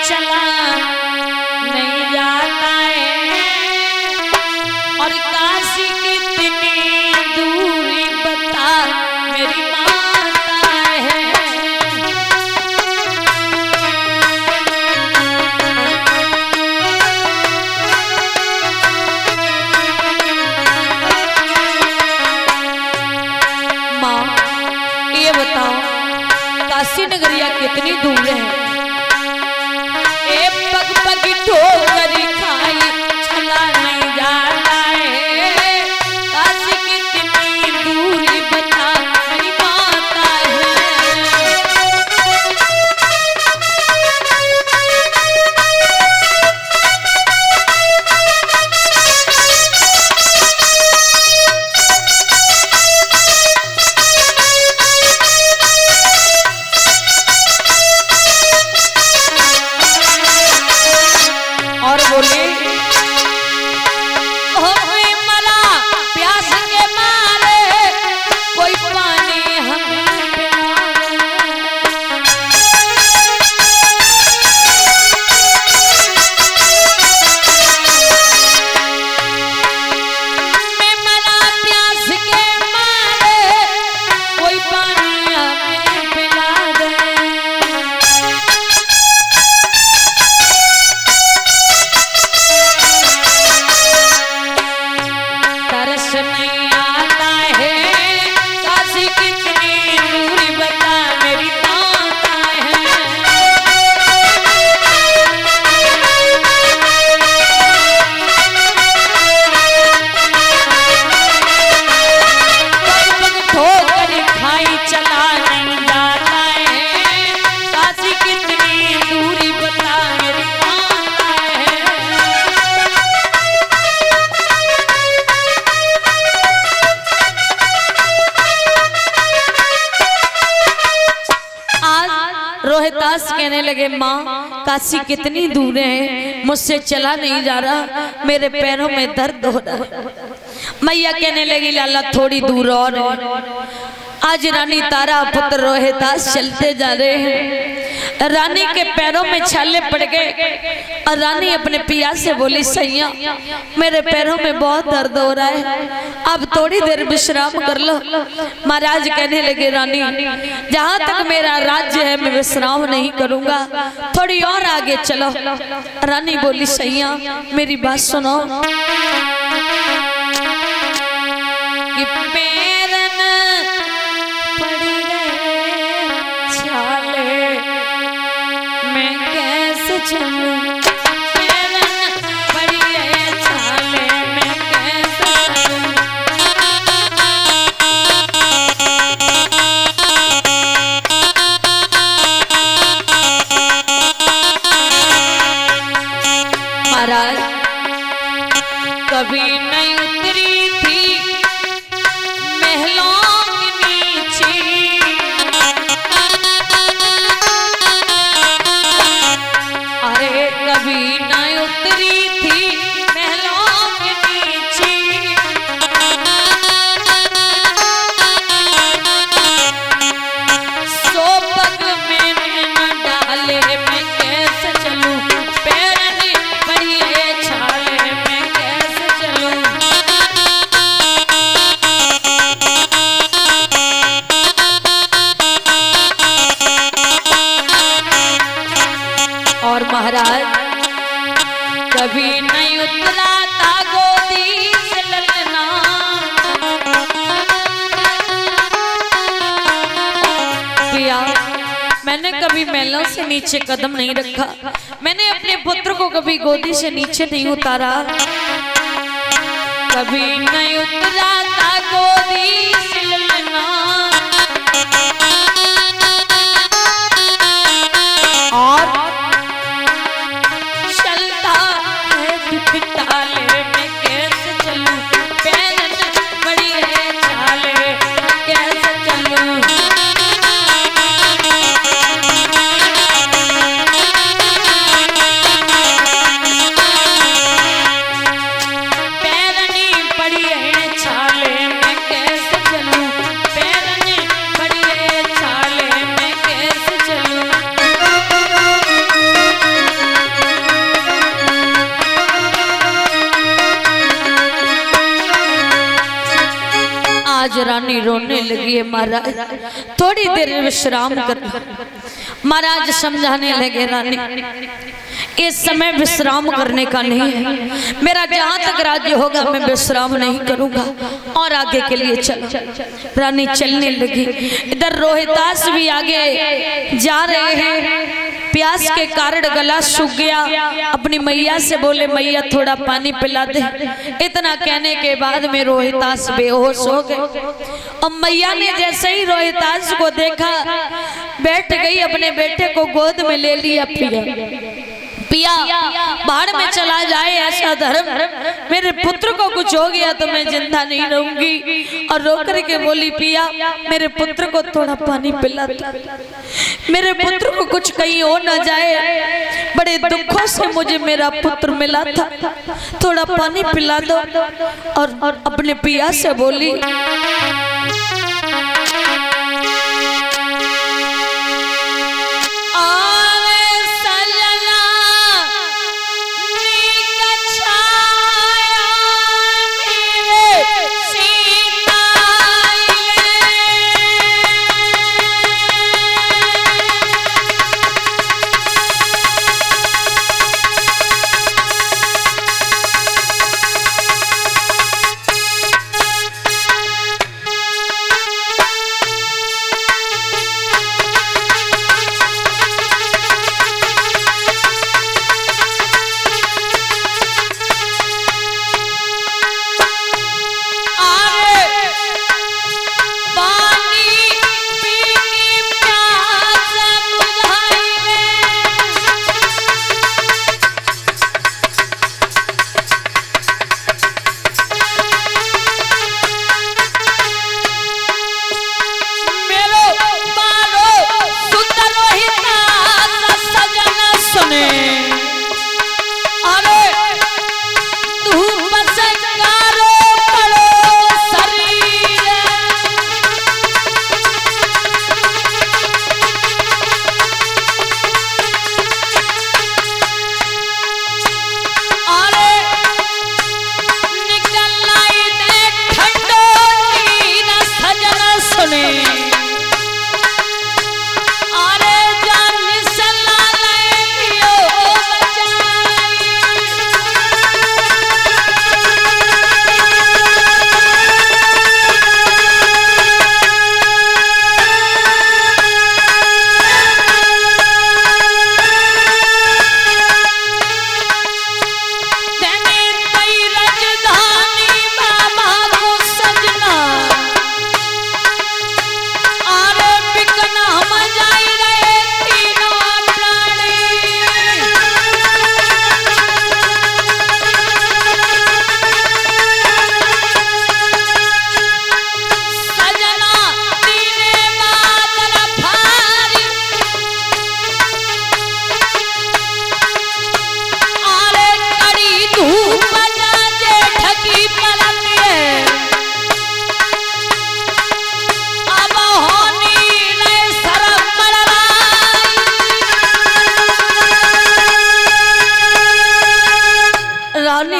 चला नहीं जाता है और काशी कितनी दूरी बता मेरी माता है। माँ ये बताओ काशी नगरिया कितनी दूर है? ए पग पग ठोकर खाई चला नहीं जाता है काशी कितनी दूरी बता मेरी माता है। और बोले हमें मरा प्यास के मारे कोई पानी हमें पिलावे। मैं मरा प्यास के मारे कोई पानी हमें पिला दे। तरस नहीं आता है काशी कितनी दूरी बता मेरी माता है। पग पग ठोकर खाई चला नहीं जाता है काशी कितनी दूरी बता मेरी माता है। रोहितास कहने लगे माँ काशी कितनी दूर है मुझसे चला नहीं जा रहा मेरे पैरों में दर्द हो रहा है। मैया कहने लगी लाला थोड़ी दूर और है। आज रानी तारा पुत्र रोहितास चलते जा रहे हैं। रानी के पैरों में छाले पड़ गए और रानी अपने पिया से बोली सैया मेरे पैरों में बहुत दर्द हो रहा है अब थोड़ी देर विश्राम कर लो। महाराज कहने लगे रानी जहाँ तक मेरा राज्य है मैं विश्राम नहीं करूँगा थोड़ी और आगे चलो। रानी बोली सैया मेरी बात सुनो कि पैरन पड़ी गए छाले मैं कैसे चलूं। पैरन पड़ी गए छाले मैं कैसे चलूं। महाराज कभी नहीं उतरी थी महलों के नीचे अरे कभी नहीं उतरी थी महलों के नीचे सो पग मैंने न डाले मैं कैसे चलूं। पैरन पड़ी है छाले मैं कैसे चलूं। और महाराज कभी नहीं उतरा था गोदी से ललना पिया मैंने कभी महलों से नीचे कदम नहीं रखा मैंने अपने पुत्र को कभी गोदी से नीचे नहीं उतारा कभी नहीं उतरा था गोदी से ललना और चलता है पिटाले में कैसे चलूं। पैरन पड़ी है छाले कैसे चलूं। पैरनी पड़ी है छाले में कैसे आज रानी रोने लगी है। महाराज थोड़ी देर विश्राम कर। महाराज समझाने लगे, रानी इस समय विश्राम करने का नहीं है, मेरा जहां तक राज्य होगा मैं विश्राम नहीं करूंगा, और आगे के लिए चलो। रानी चलने लगी। इधर रोहितास भी आगे जा रहे हैं। प्यास के कारण गला सूख गया। अपनी मैया से बोले, मैया थोड़ा पानी पिला दे। इतना कहने के बाद में रोहितास बेहोश हो गए। और मैया ने जैसे ही रोहितास को देखा, बैठ गई, अपने बेटे को गोद में ले लिया। पिया बाहर में चला जाए ऐसा धर्म, मेरे पुत्र को कुछ हो गया तो मैं जिंदा नहीं रहूंगी। और रो करके बोली, पिया मेरे पुत्र को थोड़ा पानी पिला दो, मेरे पुत्र को कुछ कहीं हो ना जाए, बड़े दुखों से मुझे मेरा पुत्र मिला था, थोड़ा पानी पिला दो। और अपने पिया से बोली,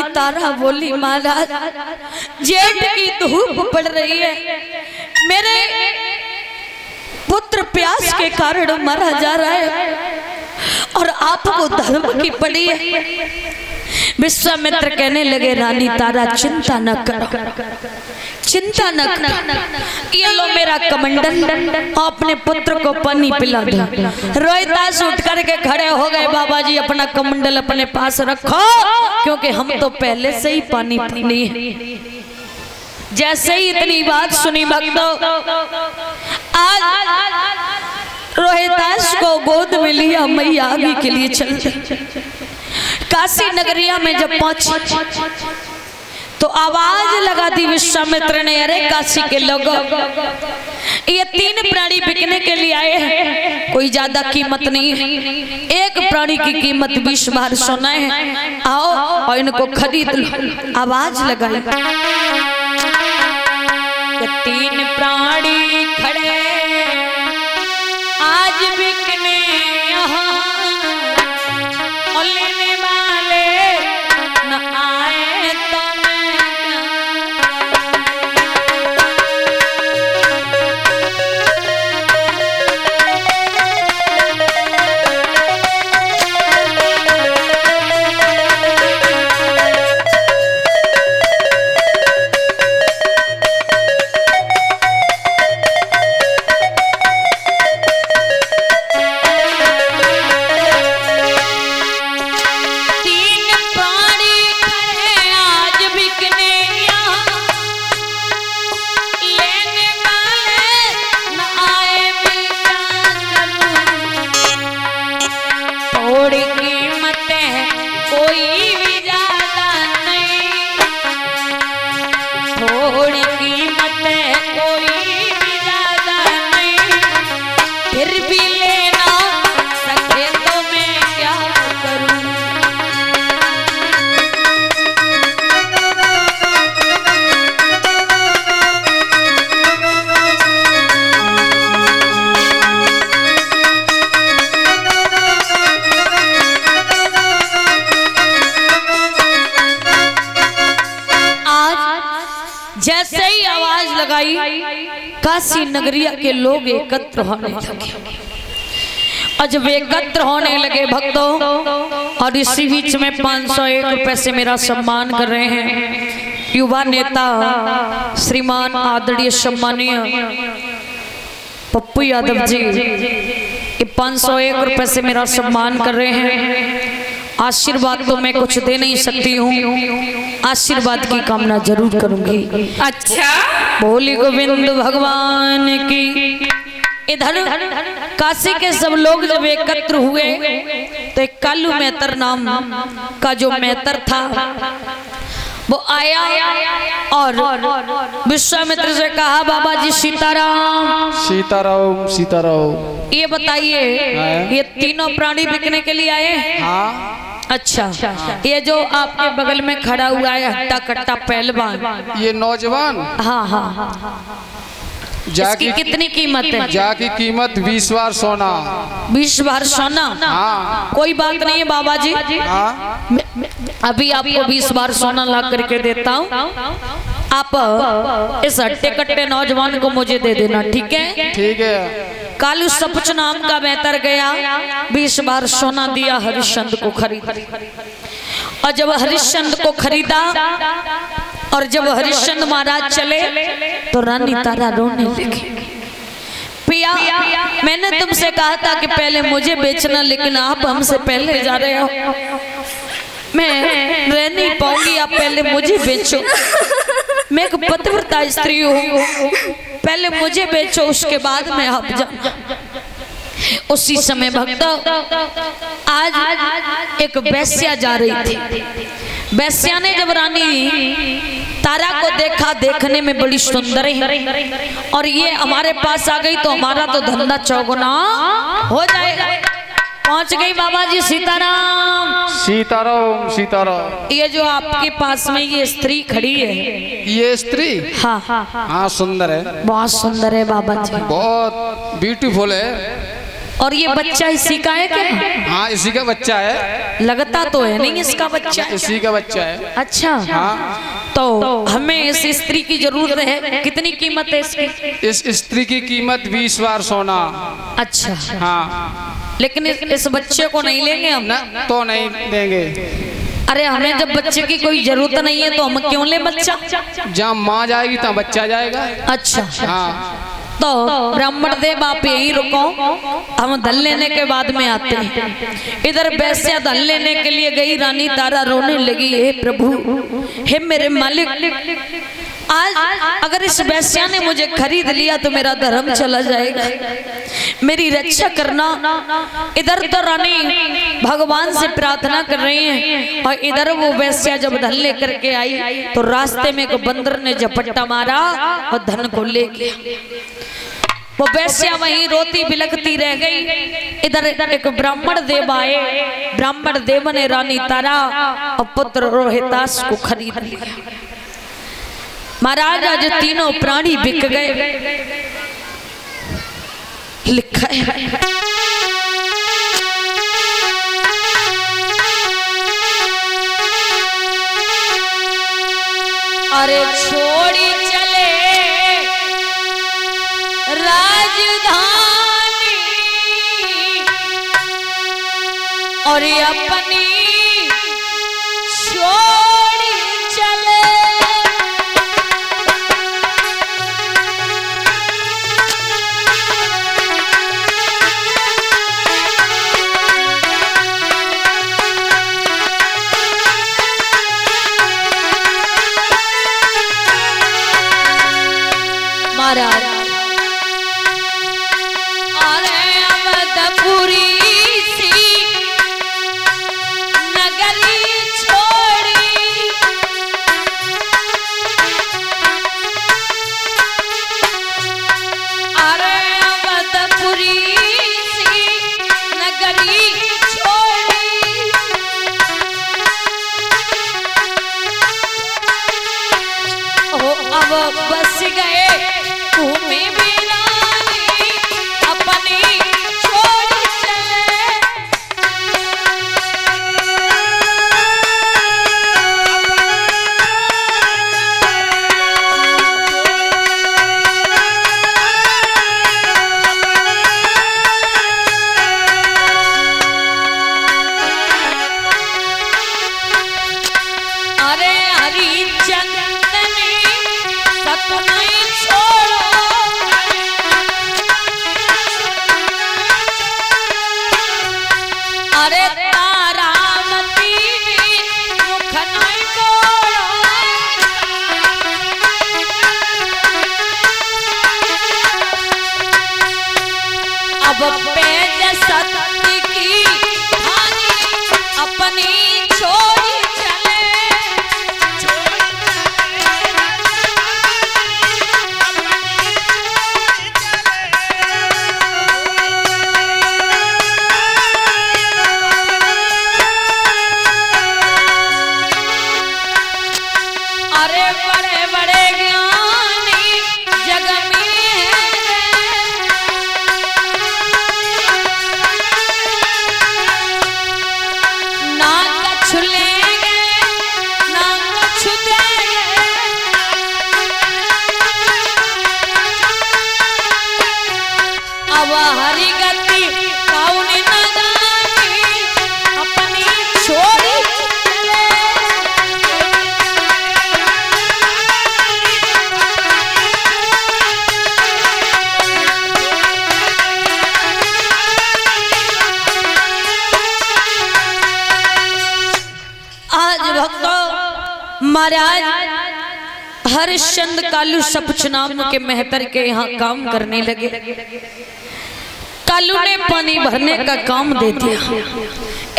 तारा बोली, महाराज जेठ की धूप पड़ रही है, मेरे पुत्र प्यास के कारण मरा जा रहा है और आपको धर्म की पड़ी है। विश्वामित्र कहने लगे, रानी तारा चिंता न करो, चिंता न करो, ये लो मेरा कमंडल, अपने पुत्र को पानी पिला दो। रोहितास उठ करके खड़े हो गए, बाबा जी अपना कमंडल अपने पास रखो, क्योंकि हम तो पहले से ही पानी पीनी है। जैसे ही इतनी बात सुनी भक्तों, आज रोहितास को गोद में लिया, मैया आगे के लिए चल गई। काशी नगरिया में जब पहुंची तो आवाज लगा दी विश्वामित्र ने, अरे काशी के लोगों, ये 3 प्राणी बिकने के लिए आए हैं, कोई ज्यादा कीमत नहीं है, एक प्राणी की कीमत 20 बार सोना है, आओ और इनको खरीद लो। आवाज लगाई, 3 प्राणी खड़े आज बिकने यहाँ, लेने वाले न आए तो मैं काशी नगरिया के लोग एकत्र होने लगे। और जब एकत्र होने लगे भक्तों, और इसी बीच में 501 रुपए से मेरा सम्मान कर रहे हैं युवा नेता श्रीमान आदरणीय सम्मानीय पप्पू यादव जी, ये 501 रुपए से मेरा सम्मान कर रहे हैं। आशीर्वाद तो मैं कुछ दे नहीं सकती हूँ, आशीर्वाद की कामना जरूर करूंगी। अच्छा, बोली गोविंद भगवान की। इधर काशी के सब लोग जब एकत्र हुए तो एक कालू मेहतर नाम का जो मेहतर था वो आया और विश्वामित्र से कहा, बाबा जी सीताराम। सीताराम सीताराम। ये बताइए, ये तीनों प्राणी बिकने के लिए आए? हाँ। अच्छा, ये जो आपके बगल में खड़ा हुआ है हट्टा कट्टा पहलवान, ये नौजवान? हाँ हाँ हाँ। इसकी कितनी कीमत है? जाकी कीमत 20 बार सोना। 20 बार सोना? हाँ। कोई बात नहीं है बाबा जी, हाँ। अभी आपको 20 बार सोना ला करके देता हूँ। आप इस हट्टे कट्टे नौजवान को मुझे दे देना, ठीक है? ठीक है। कालू सपुच नाम का बेहतर गया, 20 बार सोना दिया, हरिश्चंद्र को खरीदा। और जब हरिश्चंद्र को खरीदा और जब हरिश्चंद्र महाराज चले तो रानी तारा रोने लगी। पिया, मैंने तुमसे कहा था कि पहले मुझे बेचना, लेकिन आप हमसे पहले जा रहे हो, मैं रह नहीं पाऊंगी, आप पहले मुझे बेचो। मैं एक पतिव्रता स्त्री हूँ, पहले मुझे बेचो, उसके बाद में आप जाओ। उसी समय भक्त आज एक वैश्या जा रही थी। वैश्या ने जब रानी तारा को देखा, देखने में बड़ी सुंदर है और ये हमारे पास आ गई तो हमारा तो धंधा चौगुना हो जाएगा। पहुंच गई बाबा जी। सीताराम सीताराम सीताराम। ये जो आपके पास में ये स्त्री खड़ी है, ये स्त्री? हाँ हाँ हाँ, सुंदर है, बहुत सुंदर है बाबा जी, बहुत ब्यूटीफुल है। और ये बच्चा इसी का है क्या? हाँ, इसी का बच्चा है। लगता तो है नहीं इसका बच्चा। इसी का बच्चा है। अच्छा, हाँ। तो हमें इस स्त्री की जरूरत है। कितनी कीमत है इसकी? इस स्त्री की कीमत 20 बार सोना। अच्छा, हाँ। लेकिन इस बच्चे को नहीं लेंगे हम? न, तो नहीं देंगे। अरे हमें जब बच्चे की कोई जरूरत नहीं है तो हम क्यों ले बच्चा? जहाँ माँ जाएगी तहाँ बच्चा जाएगा। अच्छा, हाँ। तो ब्राह्मण देव आप यहीं रुको, हम धन लेने के बाद में आते हैं। इधर वैश्या धन लेने के लिए गई, रानी तारा रोने लगी, हे प्रभु, हे मेरे मालिक, आज अगर इस वैश्या ने मुझे खरीद लिया तो मेरा धर्म चला जाएगा, मेरी रक्षा करना। इधर तो रानी भगवान से प्रार्थना कर रही है और इधर वो वैश्या जब धन लेकर के आई तो रास्ते में एक बंदर ने झपट्टा मारा और धन को ले गया। वो वैश्या वहीं रोती बिलखती रह गई। इधर एक ब्राह्मण देव आए, ब्राह्मण देव ने रानी तारा और पुत्र रोहितास को खरीद लिया। महाराज आज तीनों प्राणी बिक गए। लिखा है अरे छोड़ी चले राजधानी और अपनी छोड़ी चले। महाराज अरे अवधपुरी सी नगरी छोड़ी, अरे अवधपुरी सी नगरी छोड़ी, ओ अब बस गए भूमि बिरानी अपनी छोड़ चले। अब पेज सत्य की थाली अपनी छोड़ी चले। अरे बड़े बड़े ज्ञानी जग में ना कछ लेंगे ना कछ देंगे। अब हरि गति कौन न जानी अपनी छोड़ी चले। आज भक्तों महाराज हरिश्चंद्र कालू सपचनाम के मेहतर के यहाँ काम करने लगे। कालू ने पानी भरने का काम दे दिया,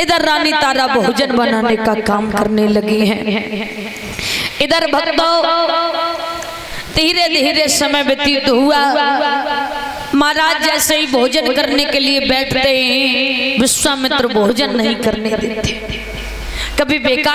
इधर रानी तारा भोजन बनाने का काम करने लगी हैं। इधर भक्तों धीरे धीरे समय व्यतीत हुआ। महाराज जैसे ही भोजन करने के लिए बैठते हैं विश्वामित्र भोजन नहीं करने देते। कभी बेकार